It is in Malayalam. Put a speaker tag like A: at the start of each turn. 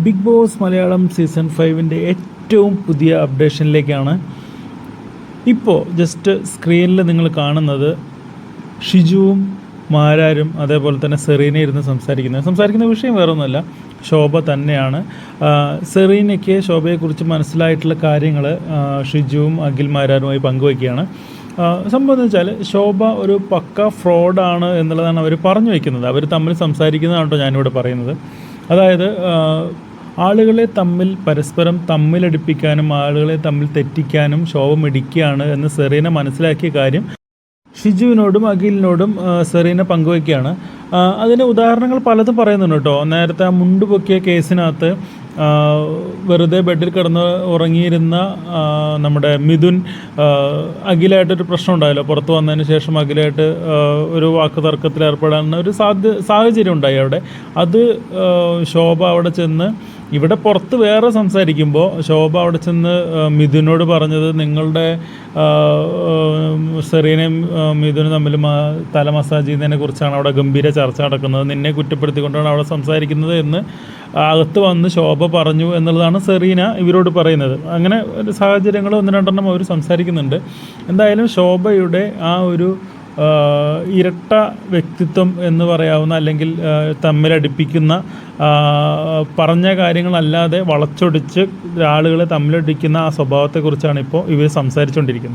A: ബിഗ് ബോസ് മലയാളം സീസൺ 5 ഏറ്റവും പുതിയ അപ്ഡേഷനിലേക്കാണ് ഇപ്പോൾ ജസ്റ്റ് സ്ക്രീനിൽ നിങ്ങൾ കാണുന്നത്. ഷിജുവും മാരാരും അതേപോലെ തന്നെ സെറീന ഇരുന്ന് സംസാരിക്കുന്ന വിഷയം വേറൊന്നുമല്ല, ശോഭ തന്നെയാണ്. സെറീനയ്ക്ക് ശോഭയെക്കുറിച്ച് മനസ്സിലായിട്ടുള്ള കാര്യങ്ങൾ ഷിജുവും അഖിൽ മാരാരുമായി പങ്കുവയ്ക്കുകയാണ്. സംഭവം എന്ന് വെച്ചാൽ ശോഭ ഒരു പക്ക ഫ്രോഡാണ് എന്നുള്ളതാണ് അവർ പറഞ്ഞു വയ്ക്കുന്നത്. അവർ തമ്മിൽ സംസാരിക്കുന്നതാണോ ഞാനിവിടെ പറയുന്നത്. അതായത് ആളുകളെ പരസ്പരം തമ്മിലടിപ്പിക്കാനും ആളുകളെ തമ്മിൽ തെറ്റിക്കാനും ശോഭ മിടിക്കുകയാണ് എന്ന് സെറീന മനസ്സിലാക്കിയ കാര്യം ഷിജുവിനോടും അഖിലിനോടും സെറീന പങ്കുവയ്ക്കുകയാണ്. അതിന് ഉദാഹരണങ്ങൾ പലതും പറയുന്നുണ്ട് കേട്ടോ. നേരത്തെ ആ മുണ്ട് പൊക്കിയ കേസിനകത്ത് വെറുതെ ബെഡിൽ കിടന്ന് ഉറങ്ങിയിരുന്ന നമ്മുടെ മിഥുൻ അഖിലായിട്ടൊരു പ്രശ്നം ഉണ്ടായല്ലോ. പുറത്ത് വന്നതിന് ശേഷം അഖിലായിട്ട് ഒരു വാക്ക് തർക്കത്തിൽ ഏർപ്പെടാൻ ഒരു സാഹചര്യം ഉണ്ടായി അവിടെ. അത് ശോഭ അവിടെ ചെന്ന്, ഇവിടെ പുറത്ത് വേറെ സംസാരിക്കുമ്പോൾ ശോഭ അവിടെ ചെന്ന് മിഥുനോട് പറഞ്ഞത് നിങ്ങളുടെ സെറീനയും മിഥുനും തമ്മിൽ തല മസാജ് ചെയ്യുന്നതിനെ കുറിച്ചാണ് അവിടെ ഗംഭീര ചർച്ച നടക്കുന്നത്, നിന്നെ കുറ്റപ്പെടുത്തിക്കൊണ്ടാണ് അവിടെ സംസാരിക്കുന്നത് എന്ന് അകത്ത് വന്ന് ശോഭ പറഞ്ഞു എന്നുള്ളതാണ് സെറീന ഇവരോട് പറയുന്നത്. അങ്ങനെ ഒരു സാഹചര്യങ്ങൾ ഒന്ന് രണ്ടെണ്ണം അവർ സംസാരിക്കുന്നുണ്ട്. എന്തായാലും ശോഭയുടെ ആ ഒരു ഇരട്ട വ്യക്തിത്വം എന്ന് പറയാവുന്ന, അല്ലെങ്കിൽ തമ്മിലടിപ്പിക്കുന്ന, പറഞ്ഞ കാര്യങ്ങളല്ലാതെ വളച്ചൊടിച്ച് ആളുകളെ തമ്മിലടിക്കുന്ന ആ സ്വഭാവത്തെക്കുറിച്ചാണ് ഇപ്പോൾ ഇവർ സംസാരിച്ചുകൊണ്ടിരിക്കുന്നത്.